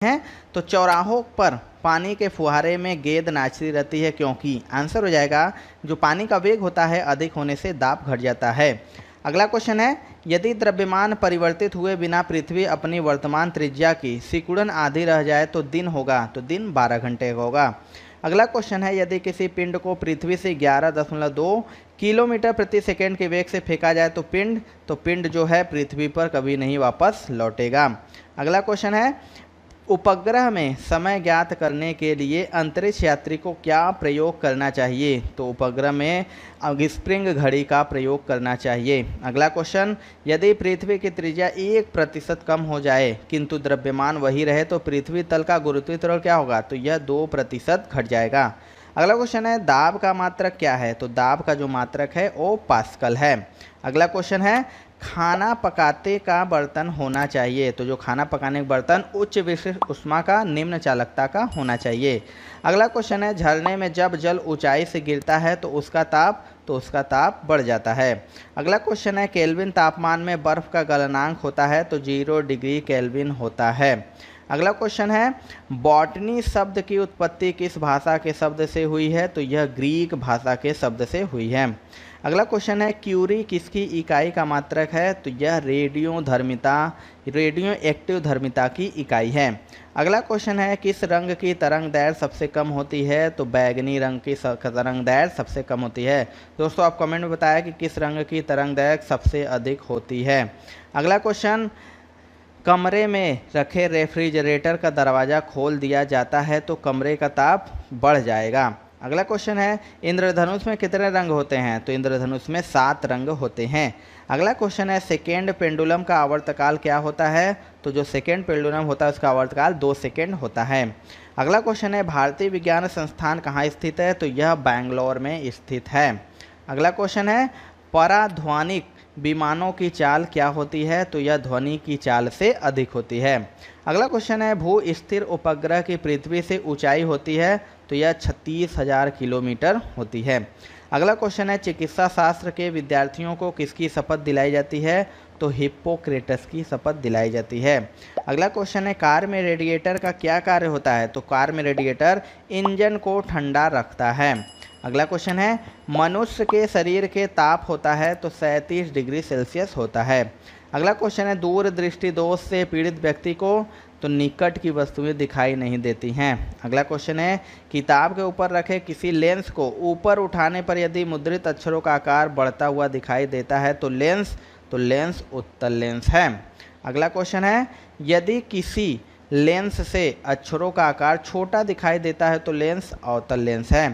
हैं तो चौराहों पर पानी के फुहारे में गेंद नाचती रहती है, क्योंकि आंसर हो जाएगा जो पानी का वेग होता है अधिक होने से दाब घट जाता है। अगला क्वेश्चन है, यदि द्रव्यमान परिवर्तित हुए बिना पृथ्वी अपनी वर्तमान त्रिज्या की सिकुड़न आधी रह जाए तो दिन होगा, तो दिन 12 घंटे का होगा। अगला क्वेश्चन है, यदि किसी पिंड को पृथ्वी से 11.2 किलोमीटर प्रति सेकंड के वेग से फेंका जाए तो पिंड जो है पृथ्वी पर कभी नहीं वापस लौटेगा। अगला क्वेश्चन है, उपग्रह में समय ज्ञात करने के लिए अंतरिक्ष यात्री को क्या प्रयोग करना चाहिए, तो उपग्रह में स्प्रिंग घड़ी का प्रयोग करना चाहिए। अगला क्वेश्चन, यदि पृथ्वी की त्रिज्या 1% कम हो जाए किंतु द्रव्यमान वही रहे तो पृथ्वी तल का गुरुत्वीय त्वरण क्या होगा, तो यह 2% घट जाएगा। अगला क्वेश्चन है, दाब का मात्रक क्या है, तो दाब का जो मात्रक है वो पास्कल है। अगला क्वेश्चन है, खाना पकाते का बर्तन होना चाहिए, तो जो खाना पकाने का बर्तन उच्च विशिष्ट ऊष्मा का निम्न चालकता का होना चाहिए। अगला क्वेश्चन है, झरने में जब जल ऊंचाई से गिरता है तो उसका ताप बढ़ जाता है। अगला क्वेश्चन है, केल्विन तापमान में बर्फ का गलनांक होता है तो 0 डिग्री केल्विन होता है। अगला क्वेश्चन है, बॉटनी शब्द की उत्पत्ति किस भाषा के शब्द से हुई है, तो यह ग्रीक भाषा के शब्द से हुई है। अगला क्वेश्चन है, क्यूरी किसकी इकाई का मात्रक है, तो यह रेडियो एक्टिव धर्मिता की इकाई है। अगला क्वेश्चन है, किस रंग की तरंग दैर्घ्य सबसे कम होती है, तो बैगनी रंग की तरंग दैर्घ्य सबसे कम होती है। दोस्तों आप कमेंट में बताया कि किस रंग की तरंग दैर्घ्य सबसे अधिक होती है। अगला क्वेश्चन, कमरे में रखे रेफ्रिजरेटर का दरवाज़ा खोल दिया जाता है तो कमरे का ताप बढ़ जाएगा। अगला क्वेश्चन है, इंद्रधनुष में कितने रंग होते हैं, तो इंद्रधनुष में 7 रंग होते हैं। अगला क्वेश्चन है, सेकेंड पेंडुलम का आवर्तकाल क्या होता है, तो जो सेकेंड पेंडुलम होता है उसका आवर्तकाल 2 सेकेंड होता है। अगला क्वेश्चन है, भारतीय विज्ञान संस्थान कहाँ स्थित है, तो यह बैंगलोर में स्थित है। अगला क्वेश्चन है, पराध्वनिक विमानों की चाल क्या होती है, तो यह ध्वनि की चाल से अधिक होती है। अगला क्वेश्चन है, भू स्थिर उपग्रह की पृथ्वी से ऊंचाई होती है, तो यह 36,000 किलोमीटर होती है। अगला क्वेश्चन है, चिकित्सा शास्त्र के विद्यार्थियों को किसकी शपथ दिलाई जाती है, तो हिप्पोक्रेटस की शपथ दिलाई जाती है। अगला क्वेश्चन है, कार में रेडिएटर का क्या कार्य होता है, तो कार में रेडिएटर इंजन को ठंडा रखता है। अगला क्वेश्चन है, मनुष्य के शरीर के ताप होता है तो 37 डिग्री सेल्सियस होता है। अगला क्वेश्चन है, दूरदृष्टि दोष से पीड़ित व्यक्ति को तो निकट की वस्तुएं दिखाई नहीं देती हैं। अगला क्वेश्चन है, किताब के ऊपर रखे किसी लेंस को ऊपर उठाने पर यदि मुद्रित अक्षरों का आकार बढ़ता हुआ दिखाई देता है तो लेंस उत्तल लेंस है। अगला क्वेश्चन है, यदि किसी लेंस से अक्षरों का आकार छोटा दिखाई देता है तो लेंस अवतल लेंस है।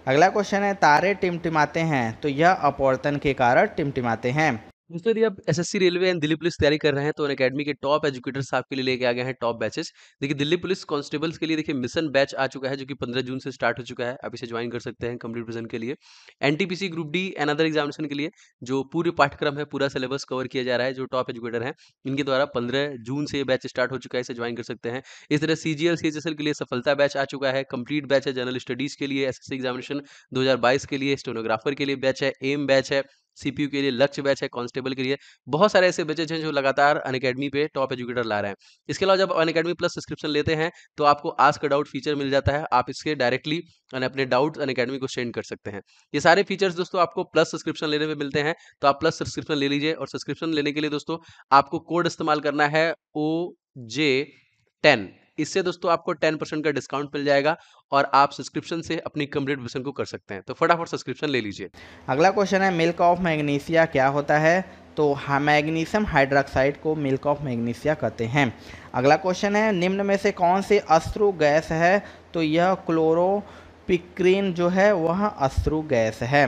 अगला क्वेश्चन है, तारे टिमटिमाते हैं तो यह अपवर्तन के कारण टिमटिमाते हैं। दोस्तों यदि आप SSC railway and Delhi police तैयारी कर रहे हैं तो अनअकैडमी के टॉप एजुकेटर्स आपके लिए लेके आ गए हैं टॉप बैचेस। देखिए दिल्ली पुलिस कांस्टेबल्स के लिए देखिए मिशन बैच आ चुका है जो कि 15 जून से स्टार्ट हो चुका है। आप इसे ज्वाइन कर सकते हैं कंप्लीट विजन के लिए। NTPC group D and other examination के लिए जो पूरे पाठ्यक्रम है, पूरा सिलेबस कवर किया जा रहा है, जो टॉप एजुकेटर है इनके द्वारा 15 जून से ये बैच स्टार्ट हो चुका है, इसे ज्वाइन कर सकते हैं। इस तरह सीजीएल सीएचएसएल के लिए सफलता बैच आ चुका है, कंप्लीट बैच है। जनरल स्टडीज के लिए एसएससी एग्जामिनेशन 2022 के लिए स्टेनोग्राफर के लिए बैच है, एम बैच है, सीपीयू के लिए लक्ष्य बैच है, कांस्टेबल के लिए बहुत सारे ऐसे बैचेज हैं जो लगातार अनअकैडमी पे टॉप एजुकेटर ला रहे हैं। इसके अलावा जब अनअकैडमी प्लस सब्सक्रिप्शन लेते हैं तो आपको आस्क डाउट फीचर मिल जाता है, आप इसके डायरेक्टली अपने डाउट अनअकैडमी को सेंड कर सकते हैं। ये सारे फीचर्स दोस्तों आपको प्लस सब्सक्रिप्शन लेने में मिलते हैं, तो आप प्लस सब्सक्रिप्शन ले लीजिए। और सब्सक्रिप्शन लेने के लिए दोस्तों आपको कोड इस्तेमाल करना है OJ10। इससे दोस्तों आपको 10% का डिस्काउंट मिल जाएगा और आप सब्सक्रिप्शन से अपनी कंप्लीट विजन को कर सकते हैं। तो फटाफट सब्सक्रिप्शन ले लीजिए। अगला क्वेश्चन है, मिल्क ऑफ मैग्नीशिया क्या होता है, तो मैग्नीशियम हाइड्रोक्साइड को मिल्क ऑफ मैग्नीशिया कहते हैं। अगला क्वेश्चन है, निम्न में से कौन सी अश्रु गैस है, तो यह क्लोरोपिक्रीन जो है वह अश्रु गैस है।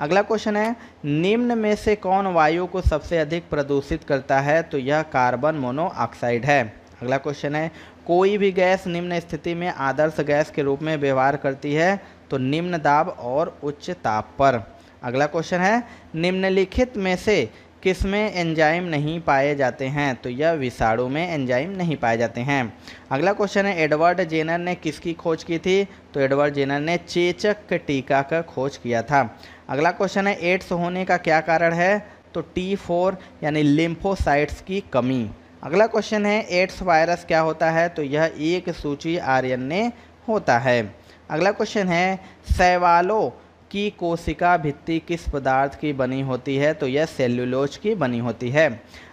अगला क्वेश्चन है, निम्न में से कौन वायु को सबसे अधिक प्रदूषित करता है, तो यह कार्बन मोनोऑक्साइड है। अगला क्वेश्चन है, कोई भी गैस निम्न स्थिति में आदर्श गैस के रूप में व्यवहार करती है, तो निम्न दाब और उच्च ताप पर। अगला क्वेश्चन है, निम्नलिखित में से किसमें एंजाइम नहीं पाए जाते हैं, तो यह विषाणु में एंजाइम नहीं पाए जाते हैं। अगला क्वेश्चन है, एडवर्ड जेनर ने किसकी खोज की थी, तो एडवर्ड जेनर ने चेचक टीका का खोज किया था। अगला क्वेश्चन है, एड्स होने का क्या कारण है, तो T4 यानी लिम्फोसाइट्स की कमी। अगला क्वेश्चन है एड्स वायरस क्या होता है, तो यह एक सूची आरएनए होता है। अगला क्वेश्चन है शैवालों की कोशिका भित्ति किस पदार्थ की बनी होती है, तो यह सेल्यूलोज की बनी होती है।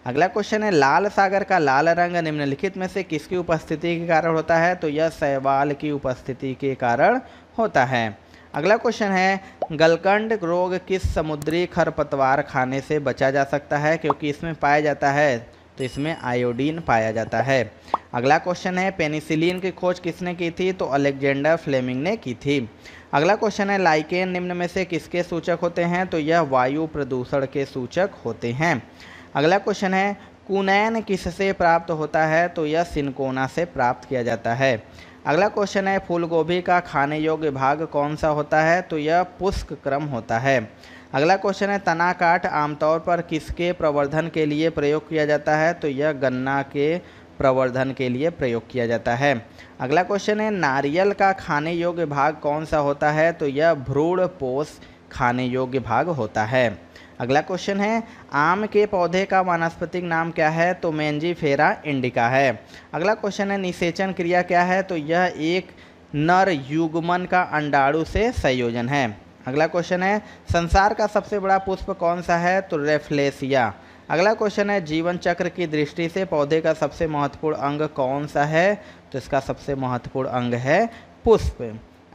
अगला क्वेश्चन है लाल सागर का लाल रंग निम्नलिखित में से किसकी उपस्थिति के कारण होता है, तो यह शैवाल की उपस्थिति के कारण होता है। अगला क्वेश्चन है गलकंड रोग किस समुद्री खरपतवार खाने से बचा जा सकता है, क्योंकि इसमें पाया जाता है, तो इसमें आयोडीन पाया जाता है। अगला क्वेश्चन है पेनिसिलिन की खोज किसने की थी, तो अलेक्जेंडर फ्लेमिंग ने की थी। अगला क्वेश्चन है लाइकेन निम्न में से किसके सूचक होते हैं, तो यह वायु प्रदूषण के सूचक होते हैं। अगला क्वेश्चन है कुनैन किससे प्राप्त होता है, तो यह सिनकोना से प्राप्त किया जाता है। अगला क्वेश्चन है फूलगोभी का खाने योग्य भाग कौन सा होता है, तो यह पुष्प क्रम होता है। अगला क्वेश्चन है तना काठ आमतौर पर किसके प्रवर्धन के लिए प्रयोग किया जाता है, तो यह गन्ना के प्रवर्धन के लिए प्रयोग किया जाता है। अगला क्वेश्चन है नारियल का खाने योग्य भाग कौन सा होता है, तो यह भ्रूणपोष खाने योग्य भाग होता है। अगला क्वेश्चन है आम के पौधे का वानस्पतिक नाम क्या है, तो मेंजीफेरा इंडिका है। अगला क्वेश्चन है निषेचन क्रिया क्या है, तो यह एक नर युग्मन का अंडाणु से संयोजन है। अगला क्वेश्चन है संसार का सबसे बड़ा पुष्प कौन सा है, तो रेफ्लेसिया। अगला क्वेश्चन है जीवन चक्र की दृष्टि से पौधे का सबसे महत्वपूर्ण अंग कौन सा है, तो इसका सबसे महत्वपूर्ण अंग है पुष्प।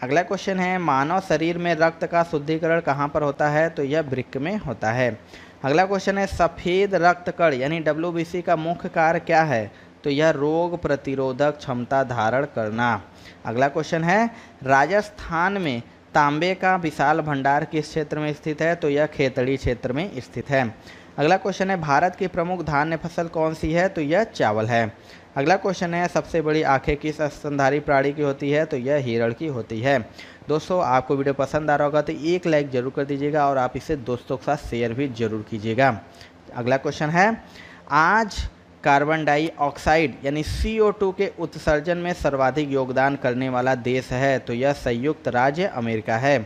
अगला क्वेश्चन है मानव शरीर में रक्त का शुद्धिकरण कहाँ पर होता है, तो यह वृक्क में होता है। अगला क्वेश्चन है सफ़ेद रक्त कण यानी WBC का मुख्य कार्य क्या है, तो यह रोग प्रतिरोधक क्षमता धारण करना। अगला क्वेश्चन है राजस्थान में तांबे का विशाल भंडार किस क्षेत्र में स्थित है, तो यह खेतड़ी क्षेत्र में स्थित है। अगला क्वेश्चन है भारत की प्रमुख धान्य फसल कौन सी है, तो यह चावल है। अगला क्वेश्चन है सबसे बड़ी आंखें किस स्तनधारी प्राणी की होती है, तो यह हिरण की होती है। दोस्तों आपको वीडियो पसंद आ रहा होगा तो एक लाइक जरूर कर दीजिएगा और आप इसे दोस्तों के साथ शेयर भी जरूर कीजिएगा। अगला क्वेश्चन है आज कार्बन डाइऑक्साइड यानी CO2 के उत्सर्जन में सर्वाधिक योगदान करने वाला देश है, तो यह संयुक्त राज्य अमेरिका है।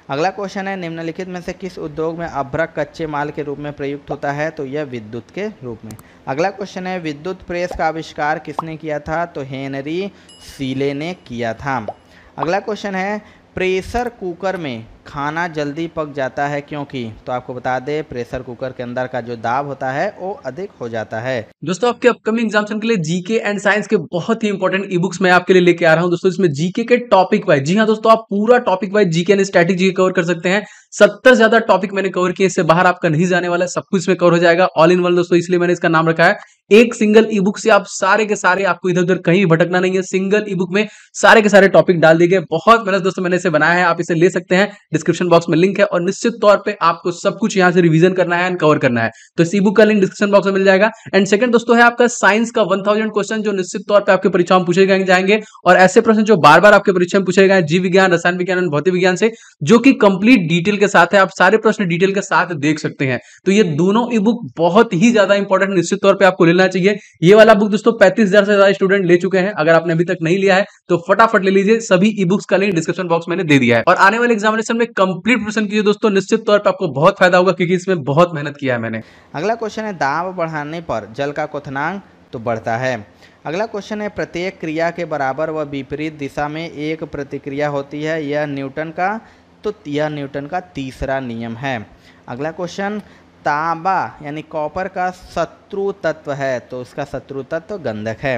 अगला क्वेश्चन है निम्नलिखित में से किस उद्योग में अभ्रक कच्चे माल के रूप में प्रयुक्त होता है, तो यह विद्युत के रूप में। अगला क्वेश्चन है विद्युत प्रेस का आविष्कार किसने किया था, तो हेनरी सीले ने किया था। अगला क्वेश्चन है प्रेशर कुकर में खाना जल्दी पक जाता है क्योंकि, तो आपको बता दें प्रेशर कुकर के अंदर का जो दाब होता है वो अधिक हो जाता है। दोस्तों आपके अपकमिंग एग्जाम्स के लिए जीके एंड साइंस के बहुत ही इंपॉर्टेंट ई बुक्स मैं आपके लिए लेके आ रहा हूं दोस्तों। इसमें जीके के टॉपिक वाइज, जी हाँ दोस्तों, आप पूरा topic wise GK and static GK cover कर सकते हैं। 70 ज्यादा टॉपिक मैंने कवर किए, इससे बाहर आपका नहीं जाने वाला है, सब कुछ इसमें कवर हो जाएगा ऑल इन वन दोस्तों, इसलिए मैंने इसका नाम रखा है एक सिंगल ई बुक से आप सारे के सारे, आपको इधर उधर कहीं भटकना नहीं है, सिंगल ई बुक में सारे के सारे टॉपिक डाल दिए गए। बहुत मेहनत दोस्तों मैंने इसे बनाया है, आप इसे ले सकते हैं, डिस्क्रिप्शन बॉक्स में लिंक है और निश्चित तौर पे आपको सब कुछ यहां से रिवीजन करना है एंड कवर करना है, तो इस ई बुक का लिंक डिस्क्रिप्शन बॉक्स में मिल जाएगा। एंड सेकंड दोस्तों है आपका साइंस का 1000 क्वेश्चन जो निश्चित तौर पे आपके परीक्षा में पूछे जाएंगे और ऐसे प्रश्न जो बार बार आपके परीक्षा में पूछे गए जीव विज्ञान, रसायन विज्ञान और भौतिक विज्ञान से, जो कि कंप्लीट डिटेल के साथ है, आप सारे प्रश्न डिटेल के साथ देख सकते हैं। तो ये दोनों ई बुक बहुत ही ज्यादा इंपॉर्टेंट, निश्चित तौर पे आपको लेना चाहिए। ये वाला बुक दोस्तों 35,000 से ज्यादा स्टूडेंट ले चुके हैं, अगर आपने अभी तक नहीं लिया है तो फटाफट ले लीजिए, सभी ई बुक्स का लिंक डिस्क्रिप्शन बॉक्स मैंने दे दिया है। और आने वाले एग्जामिनेशन में कंप्लीट प्रिपरेशन कीजिए दोस्तों, निश्चित तौर पे आपको बहुत फायदा होगा क्योंकि इसमें बहुत मेहनत किया है मैंने। अगला क्वेश्चन है दाब बढ़ाने पर जल का क्वथनांक तो बढ़ता है। अगला क्वेश्चन है प्रत्येक क्रिया के बराबर व विपरीत दिशा में एक प्रतिक्रिया होती है, यह न्यूटन का तीसरा नियम है। अगला क्वेश्चन तांबा यानी कॉपर का शत्रु तत्व है, तो उसका शत्रु तत्व गंधक है।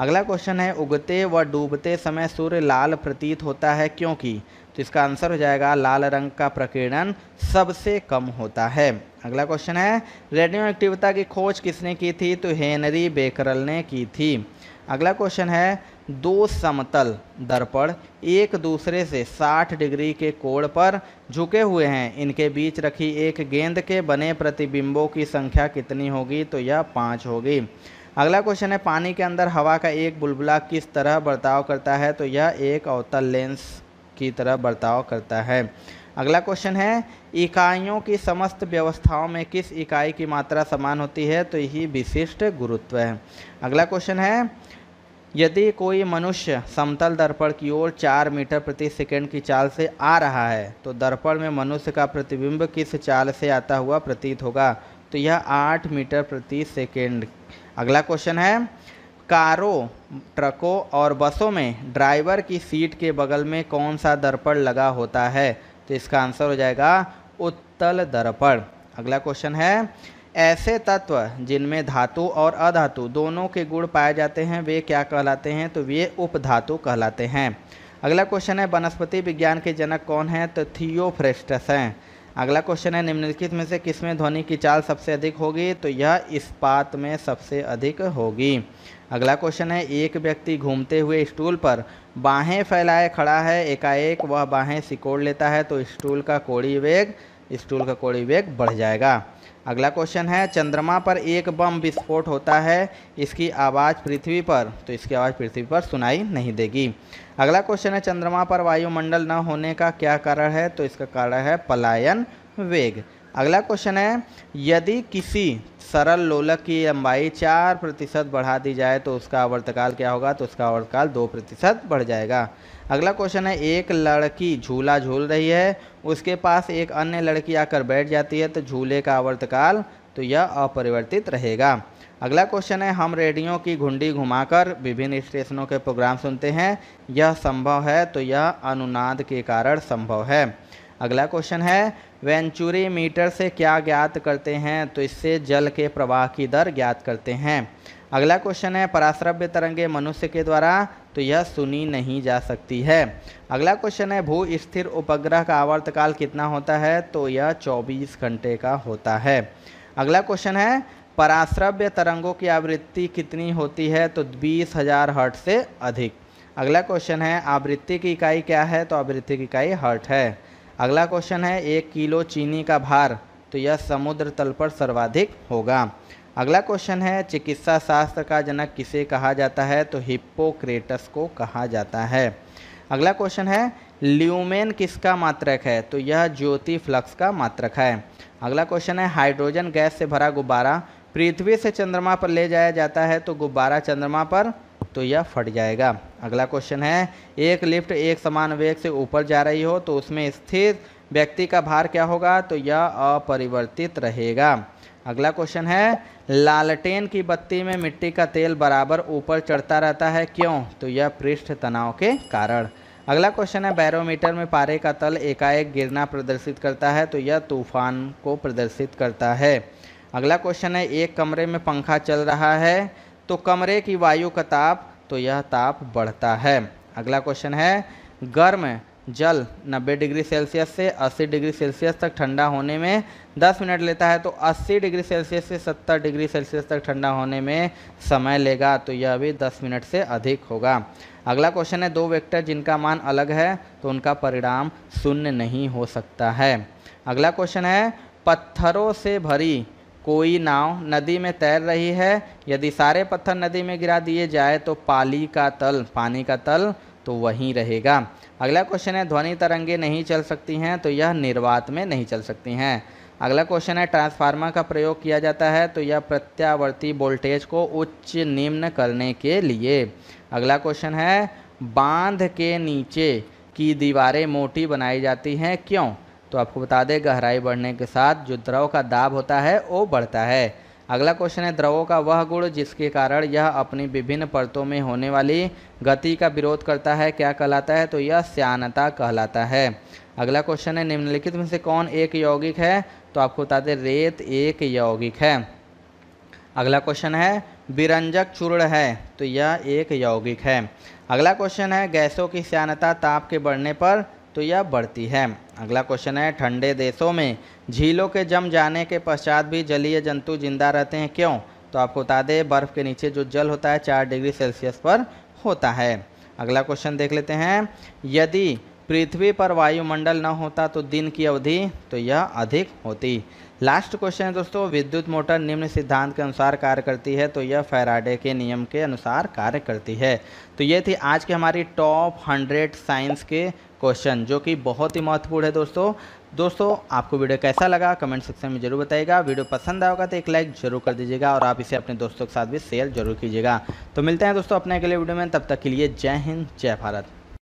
अगला क्वेश्चन है उगते व डूबते समय सूर्य लाल प्रतीत होता है क्योंकि, तो इसका आंसर हो जाएगा लाल रंग का प्रकीर्णन सबसे कम होता है। अगला क्वेश्चन है रेडियो एक्टिविटी की खोज किसने की थी, तो हेनरी बेकरल ने की थी। अगला क्वेश्चन है दो समतल दर्पण एक दूसरे से 60 डिग्री के कोण पर झुके हुए हैं, इनके बीच रखी एक गेंद के बने प्रतिबिंबों की संख्या कितनी होगी, तो यह 5 होगी। अगला क्वेश्चन है पानी के अंदर हवा का एक बुलबुला किस तरह बर्ताव करता है, तो यह एक अवतल लेंस की तरह बर्ताव करता है। अगला क्वेश्चन है इकाइयों की समस्त व्यवस्थाओं में किस इकाई की मात्रा समान होती है, तो यही विशिष्ट गुरुत्व है। अगला क्वेश्चन है यदि कोई मनुष्य समतल दर्पण की ओर 4 मीटर प्रति सेकंड की चाल से आ रहा है, तो दर्पण में मनुष्य का प्रतिबिंब किस चाल से आता हुआ प्रतीत होगा, तो यह 8 मीटर प्रति सेकंड अगला क्वेश्चन है, कारों, ट्रकों और बसों में ड्राइवर की सीट के बगल में कौन सा दर्पण लगा होता है? तो इसका आंसर हो जाएगा उत्तल दर्पण। अगला क्वेश्चन है, ऐसे तत्व जिनमें धातु और अधातु दोनों के गुण पाए जाते हैं वे क्या कहलाते हैं? तो वे उपधातु कहलाते हैं। अगला क्वेश्चन है, वनस्पति विज्ञान के जनक कौन है? तो थियोफ्रेस्टस हैं। अगला क्वेश्चन है, निम्नलिखित में से किसमें ध्वनि की चाल सबसे अधिक होगी? तो यह इस्पात में सबसे अधिक होगी। अगला क्वेश्चन है, एक व्यक्ति घूमते हुए स्टूल पर बाहें फैलाए खड़ा है, एकाएक वह बाहें सिकोड़ लेता है तो स्टूल का कोणीय वेग बढ़ जाएगा। अगला क्वेश्चन है, चंद्रमा पर एक बम विस्फोट होता है, इसकी आवाज़ पृथ्वी पर, तो इसकी आवाज़ पृथ्वी पर सुनाई नहीं देगी। अगला क्वेश्चन है, चंद्रमा पर वायुमंडल न होने का क्या कारण है? तो इसका कारण है पलायन वेग। अगला क्वेश्चन है, यदि किसी सरल लोलक की लंबाई 4% बढ़ा दी जाए तो उसका आवर्तकाल क्या होगा? तो उसका आवर्तकाल 2% बढ़ जाएगा। अगला क्वेश्चन है, एक लड़की झूला झूल रही है, उसके पास एक अन्य लड़की आकर बैठ जाती है तो झूले का आवर्तकाल, तो यह अपरिवर्तित रहेगा। अगला क्वेश्चन है, हम रेडियो की घुंडी घुमाकर विभिन्न स्टेशनों के प्रोग्राम सुनते हैं, यह संभव है? तो यह अनुनाद के कारण संभव है। अगला क्वेश्चन है, वेंचुरी मीटर से क्या ज्ञात करते हैं? तो इससे जल के प्रवाह की दर ज्ञात करते हैं। अगला क्वेश्चन है, पराश्रव्य तरंगे मनुष्य के द्वारा, तो यह सुनी नहीं जा सकती है। अगला क्वेश्चन है, भू स्थिर उपग्रह का आवर्तकाल कितना होता है? तो यह 24 घंटे का होता है। अगला क्वेश्चन है, पराश्रव्य तरंगों की आवृत्ति कितनी होती है? तो 20,000 हर्ट्ज से अधिक। अगला क्वेश्चन है, आवृत्ति की इकाई क्या है? तो आवृत्ति की इकाई हर्ट्ज है। अगला क्वेश्चन है, 1 किलो चीनी का भार, तो यह समुद्र तल पर सर्वाधिक होगा। अगला क्वेश्चन है, चिकित्सा शास्त्र का जनक किसे कहा जाता है? तो हिप्पोक्रेटस को कहा जाता है। अगला क्वेश्चन है, ल्यूमेन किसका मात्रक है? तो यह ज्योति फ्लक्स का मात्रक है। अगला क्वेश्चन है, हाइड्रोजन गैस से भरा गुब्बारा पृथ्वी से चंद्रमा पर ले जाया जाता है तो गुब्बारा चंद्रमा पर, तो यह फट जाएगा। अगला क्वेश्चन है, एक लिफ्ट एक समान वेग से ऊपर जा रही हो तो उसमें स्थिर व्यक्ति का भार क्या होगा? तो यह अपरिवर्तित रहेगा। अगला क्वेश्चन है, लालटेन की बत्ती में मिट्टी का तेल बराबर ऊपर चढ़ता रहता है, क्यों? तो यह पृष्ठ तनाव के कारण। अगला क्वेश्चन है, बैरोमीटर में पारे का तल एकाएक गिरना प्रदर्शित करता है, तो यह तूफान को प्रदर्शित करता है। अगला क्वेश्चन है, एक कमरे में पंखा चल रहा है तो कमरे की वायु का ताप, तो यह ताप बढ़ता है। अगला क्वेश्चन है, गर्म जल 90 डिग्री सेल्सियस से 80 डिग्री सेल्सियस तक ठंडा होने में 10 मिनट लेता है तो 80 डिग्री सेल्सियस से 70 डिग्री सेल्सियस तक ठंडा होने में समय लेगा, तो यह भी 10 मिनट से अधिक होगा। अगला क्वेश्चन है, 2 वेक्टर जिनका मान अलग है तो उनका परिणाम शून्य नहीं हो सकता है। अगला क्वेश्चन है, पत्थरों से भरी कोई नाव नदी में तैर रही है, यदि सारे पत्थर नदी में गिरा दिए जाए तो पानी का तल तो वहीं रहेगा। अगला क्वेश्चन है, ध्वनि तरंगे नहीं चल सकती हैं, तो यह निर्वात में नहीं चल सकती हैं। अगला क्वेश्चन है, ट्रांसफार्मर का प्रयोग किया जाता है तो यह प्रत्यावर्ती वोल्टेज को उच्च निम्न करने के लिए। अगला क्वेश्चन है, बांध के नीचे की दीवारें मोटी बनाई जाती हैं, क्यों? तो आपको बता दें, गहराई बढ़ने के साथ जो द्रव का दाब होता है वो बढ़ता है। अगला क्वेश्चन है, द्रवों का वह गुण जिसके कारण यह अपनी विभिन्न परतों में होने वाली गति का विरोध करता है क्या कहलाता है? तो यह श्यानता कहलाता है। अगला क्वेश्चन है, निम्नलिखित में से कौन एक यौगिक है? तो आपको बता दें, रेत एक यौगिक है। अगला क्वेश्चन है, विरंजक चूर्ण है, तो यह एक यौगिक है। अगला क्वेश्चन है, गैसों की श्यानता ताप के बढ़ने पर, तो यह बढ़ती है। अगला क्वेश्चन है, ठंडे देशों में झीलों के जम जाने के पश्चात भी जलीय जंतु जिंदा रहते हैं, क्यों? तो आपको बता दें, बर्फ़ के नीचे जो जल होता है 4 डिग्री सेल्सियस पर होता है। अगला क्वेश्चन देख लेते हैं, यदि पृथ्वी पर वायुमंडल न होता तो दिन की अवधि, तो यह अधिक होती। लास्ट क्वेश्चन है दोस्तों, विद्युत मोटर निम्न सिद्धांत के अनुसार कार्य करती है, तो यह फैराडे के नियम के अनुसार कार्य करती है। तो ये थी आज की हमारी टॉप 100 साइंस के क्वेश्चन, जो कि बहुत ही महत्वपूर्ण है दोस्तों आपको वीडियो कैसा लगा कमेंट सेक्शन में जरूर बताइएगा। वीडियो पसंद आएगा तो एक लाइक जरूर कर दीजिएगा और आप इसे अपने दोस्तों के साथ भी शेयर जरूर कीजिएगा। तो मिलते हैं दोस्तों अपने अगले वीडियो में, तब तक के लिए जय हिंद जय भारत।